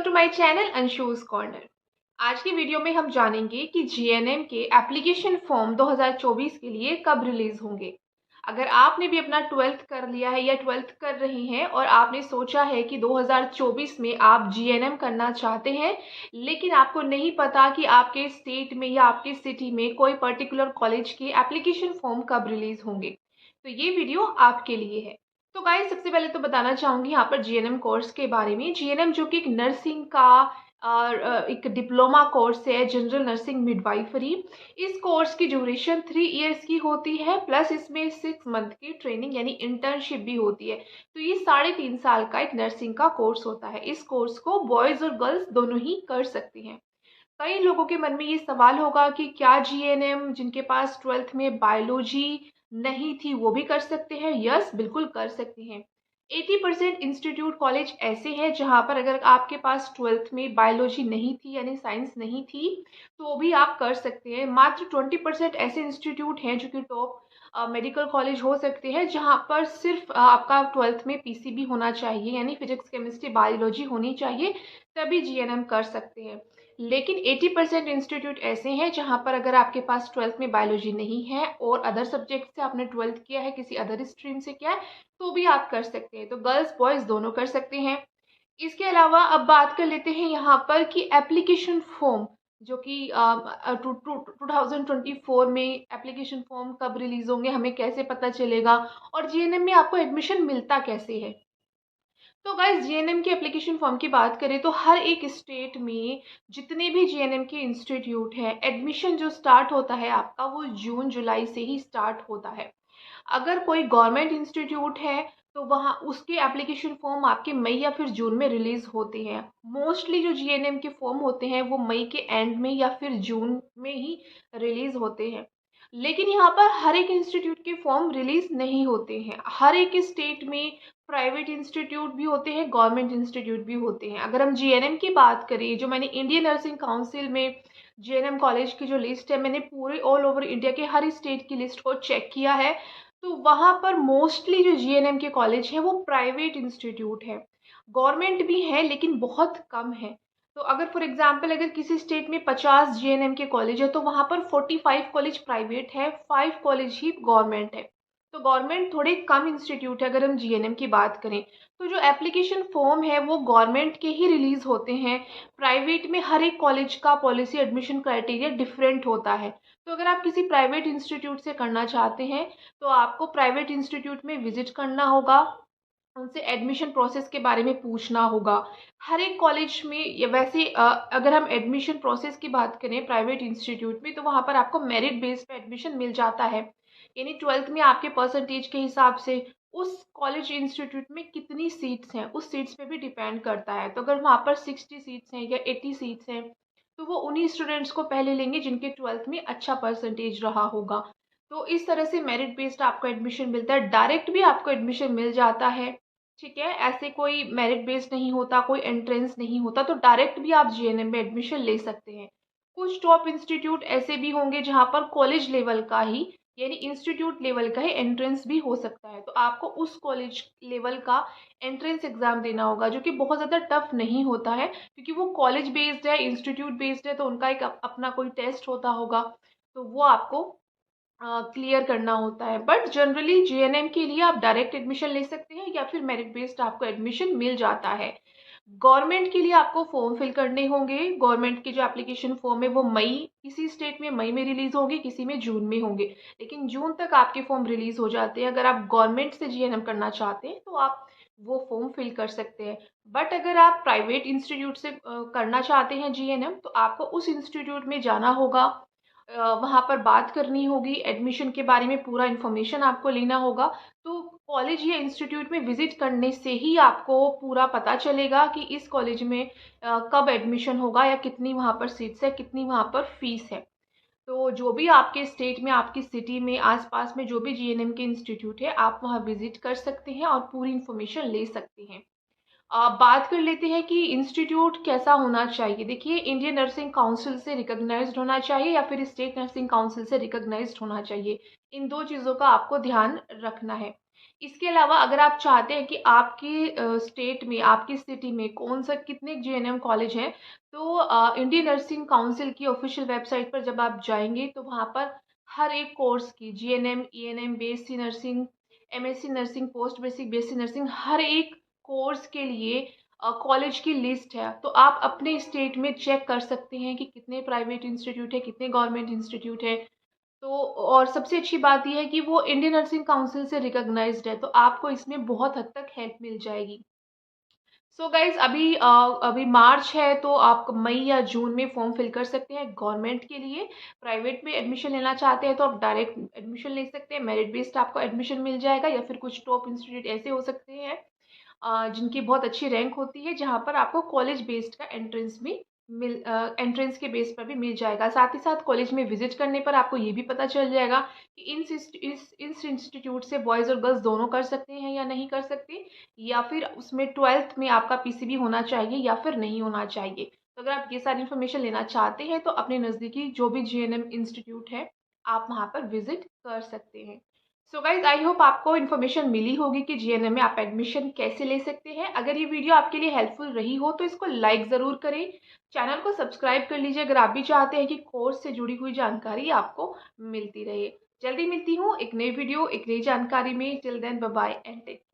Welcome to my channel Anshu's corner. आज की video में हम जानेंगे कि जीएनएम के एप्लीकेशन फॉर्म 2024 के लिए कब रिलीज होंगे। अगर आपने भी अपना 12th कर लिया है या 12th कर रही हैं और आपने सोचा है कि 2024 में आप जीएनएम करना चाहते हैं, लेकिन आपको नहीं पता कि आपके स्टेट में या आपके सिटी में कोई पर्टिकुलर कॉलेज के एप्लीकेशन फॉर्म कब रिलीज होंगे, तो ये वीडियो आपके लिए है। तो गाइस, सबसे पहले तो बताना चाहूँगी यहाँ पर जीएनएम कोर्स के बारे में। जीएनएम जो कि एक नर्सिंग का एक डिप्लोमा कोर्स है, जनरल नर्सिंग मिडवाइफरी। इस कोर्स की ड्यूरेशन 3 इयर्स की होती है, प्लस इसमें 6 मंथ की ट्रेनिंग यानी इंटर्नशिप भी होती है। तो ये 3.5 साल का एक नर्सिंग का कोर्स होता है। इस कोर्स को बॉयज़ और गर्ल्स दोनों ही कर सकती हैं। कई लोगों के मन में ये सवाल होगा कि क्या जीएनएम जिनके पास 12th में बायोलॉजी नहीं थी वो भी कर सकते हैं? यस, बिल्कुल कर सकते हैं। 80% इंस्टीट्यूट कॉलेज ऐसे हैं जहाँ पर अगर आपके पास 12th में बायोलॉजी नहीं थी यानी साइंस नहीं थी तो भी आप कर सकते हैं। मात्र 20% ऐसे इंस्टीट्यूट हैं जो कि टॉप मेडिकल कॉलेज हो सकते हैं जहाँ पर सिर्फ आपका 12th में पीसीबी होना चाहिए यानी फिजिक्स केमिस्ट्री बायोलॉजी होनी चाहिए, तभी जीएनएम कर सकते हैं। लेकिन 80% इंस्टीट्यूट ऐसे हैं जहाँ पर अगर आपके पास 12th में बायोलॉजी नहीं है और अदर सब्जेक्ट से आपने 12th किया है, किसी अदर स्ट्रीम से किया है, तो भी आप कर सकते हैं। तो गर्ल्स बॉयज़ दोनों कर सकते हैं। इसके अलावा अब बात कर लेते हैं यहाँ पर कि एप्लीकेशन फॉर्म जो कि 2024 में एप्लीकेशन फॉर्म कब रिलीज होंगे, हमें कैसे पता चलेगा और जीएनएम में आपको एडमिशन मिलता कैसे है। तो गाइस, जीएनएम के एप्लीकेशन फॉर्म की बात करें तो हर एक स्टेट में जितने भी जीएनएम के इंस्टीट्यूट है, एडमिशन जो स्टार्ट होता है आपका वो जून जुलाई से ही स्टार्ट होता है। अगर कोई गवर्नमेंट इंस्टीट्यूट है तो वहाँ उसके एप्लीकेशन फॉर्म आपके मई या फिर जून में रिलीज होते हैं। मोस्टली जो जीएनएम के फॉर्म होते हैं वो मई के एंड में या फिर जून में ही रिलीज होते हैं। लेकिन यहाँ पर हर एक इंस्टीट्यूट के फॉर्म रिलीज नहीं होते हैं। हर एक स्टेट में प्राइवेट इंस्टीट्यूट भी होते हैं, गवर्नमेंट इंस्टीट्यूट भी होते हैं। अगर हम जीएनएम की बात करें, जो मैंने इंडियन नर्सिंग काउंसिल में जीएनएम कॉलेज की जो लिस्ट है, मैंने पूरे ऑल ओवर इंडिया के हर स्टेट की लिस्ट को चेक किया है, तो वहाँ पर मोस्टली जो जीएनएम के कॉलेज हैं वो प्राइवेट इंस्टीट्यूट है। गवर्नमेंट भी है लेकिन बहुत कम है। तो अगर फॉर एग्जांपल अगर किसी स्टेट में 50 जीएनएम के कॉलेज है तो वहाँ पर 45 कॉलेज प्राइवेट है, 5 कॉलेज ही गवर्नमेंट है। तो गवर्नमेंट थोड़े कम इंस्टीट्यूट है अगर हम जीएनएम की बात करें। तो जो एप्लीकेशन फॉर्म है वो गवर्नमेंट के ही रिलीज होते हैं। प्राइवेट में हर एक कॉलेज का पॉलिसी एडमिशन क्राइटेरिया डिफरेंट होता है। तो अगर आप किसी प्राइवेट इंस्टीट्यूट से करना चाहते हैं तो आपको प्राइवेट इंस्टीट्यूट में विजिट करना होगा, उनसे एडमिशन प्रोसेस के बारे में पूछना होगा। हर एक कॉलेज में या वैसे अगर हम एडमिशन प्रोसेस की बात करें प्राइवेट इंस्टीट्यूट में तो वहाँ पर आपको मेरिट बेस पे एडमिशन मिल जाता है। यानी 12th में आपके परसेंटेज के हिसाब से उस कॉलेज इंस्टीट्यूट में कितनी सीट्स हैं उस सीट्स पे भी डिपेंड करता है। तो अगर वहाँ पर 60 सीट्स हैं या 80 सीट्स हैं तो वो उन्हीं स्टूडेंट्स को पहले लेंगे जिनके 12th में अच्छा परसेंटेज रहा होगा। तो इस तरह से मेरिट बेस्ड आपको एडमिशन मिलता है। डायरेक्ट भी आपको एडमिशन मिल जाता है, ठीक है। ऐसे कोई मेरिट बेस्ड नहीं होता, कोई एंट्रेंस नहीं होता, तो डायरेक्ट भी आप जीएनएम में एडमिशन ले सकते हैं। कुछ टॉप इंस्टीट्यूट ऐसे भी होंगे जहाँ पर कॉलेज लेवल का ही यानी इंस्टीट्यूट लेवल का ही एंट्रेंस भी हो सकता है। तो आपको उस कॉलेज लेवल का एंट्रेंस एग्जाम देना होगा जो कि बहुत ज़्यादा टफ नहीं होता है, क्योंकि वो कॉलेज बेस्ड है, इंस्टीट्यूट बेस्ड है, तो उनका एक अपना कोई टेस्ट होता होगा, तो वो आपको क्लियर करना होता है। बट जनरली जीएनएम के लिए आप डायरेक्ट एडमिशन ले सकते हैं या फिर मेरिट बेस्ड आपको एडमिशन मिल जाता है। गवर्नमेंट के लिए आपको फॉर्म फिल करने होंगे। गवर्नमेंट के जो एप्लीकेशन फॉर्म है वो मई, किसी स्टेट में मई में रिलीज होंगे, किसी में जून में होंगे, लेकिन जून तक आपके फॉर्म रिलीज हो जाते हैं। अगर आप गवर्नमेंट से जीएनएम करना चाहते हैं तो आप वो फॉर्म फिल कर सकते हैं। बट अगर आप प्राइवेट इंस्टीट्यूट से करना चाहते हैं जीएनएम तो आपको उस इंस्टीट्यूट में जाना होगा, वहाँ पर बात करनी होगी, एडमिशन के बारे में पूरा इन्फॉर्मेशन आपको लेना होगा। तो कॉलेज या इंस्टीट्यूट में विजिट करने से ही आपको पूरा पता चलेगा कि इस कॉलेज में कब एडमिशन होगा या कितनी वहाँ पर सीट्स है, कितनी वहाँ पर फीस है। तो जो भी आपके स्टेट में, आपकी सिटी में, आसपास में जो भी जीएनएम के इंस्टीट्यूट है, आप वहाँ विजिट कर सकते हैं और पूरी इन्फॉर्मेशन ले सकते हैं। बात कर लेते हैं कि इंस्टीट्यूट कैसा होना चाहिए। देखिए, इंडियन नर्सिंग काउंसिल से रिकॉग्नाइज्ड होना चाहिए या फिर स्टेट नर्सिंग काउंसिल से रिकॉग्नाइज्ड होना चाहिए। इन दो चीज़ों का आपको ध्यान रखना है। इसके अलावा अगर आप चाहते हैं कि आपकी स्टेट में, आपकी सिटी में कौन सा कितने जीएनएम कॉलेज हैं, तो इंडियन नर्सिंग काउंसिल की ऑफिशियल वेबसाइट पर जब आप जाएंगे तो वहाँ पर हर एक कोर्स की GNM, ENM, BSc nursing, MSc nursing, post basic BSc nursing, हर एक कोर्स के लिए कॉलेज की लिस्ट है। तो आप अपने स्टेट में चेक कर सकते हैं कि कितने प्राइवेट इंस्टीट्यूट है, कितने गवर्नमेंट इंस्टीट्यूट है। तो और सबसे अच्छी बात यह है कि वो इंडियन नर्सिंग काउंसिल से रिकॉग्नाइज्ड है, तो आपको इसमें बहुत हद तक हेल्प मिल जाएगी। सो गाइज अभी मार्च है, तो आप मई या जून में फॉर्म फिल कर सकते हैं गवर्नमेंट के लिए। प्राइवेट में एडमिशन लेना चाहते हैं तो आप डायरेक्ट एडमिशन ले सकते हैं, मेरिट बेस्ड आपको एडमिशन मिल जाएगा, या फिर कुछ टॉप इंस्टीट्यूट ऐसे हो सकते हैं जिनकी बहुत अच्छी रैंक होती है, जहाँ पर आपको कॉलेज बेस्ड का एंट्रेंस भी एंट्रेंस के बेस पर भी मिल जाएगा। साथ ही साथ कॉलेज में विजिट करने पर आपको ये भी पता चल जाएगा कि इस इंस्टीट्यूट से बॉयज़ और गर्ल्स दोनों कर सकते हैं या नहीं कर सकते, या फिर उसमें 12th में आपका पीसीबी होना चाहिए या फिर नहीं होना चाहिए। तो अगर आप ये सारी इन्फॉर्मेशन लेना चाहते हैं तो अपने नज़दीकी जो भी जीएनएम इंस्टीट्यूट है, आप वहाँ पर विजिट कर सकते हैं। सो गाइज आई होप आपको इन्फॉर्मेशन मिली होगी कि जीएनएम में आप एडमिशन कैसे ले सकते हैं। अगर ये वीडियो आपके लिए हेल्पफुल रही हो तो इसको लाइक ज़रूर करें, चैनल को सब्सक्राइब कर लीजिए अगर आप भी चाहते हैं कि कोर्स से जुड़ी हुई जानकारी आपको मिलती रहे। जल्दी मिलती हूँ एक नई वीडियो, एक नई जानकारी में। Till then bye bye and take care.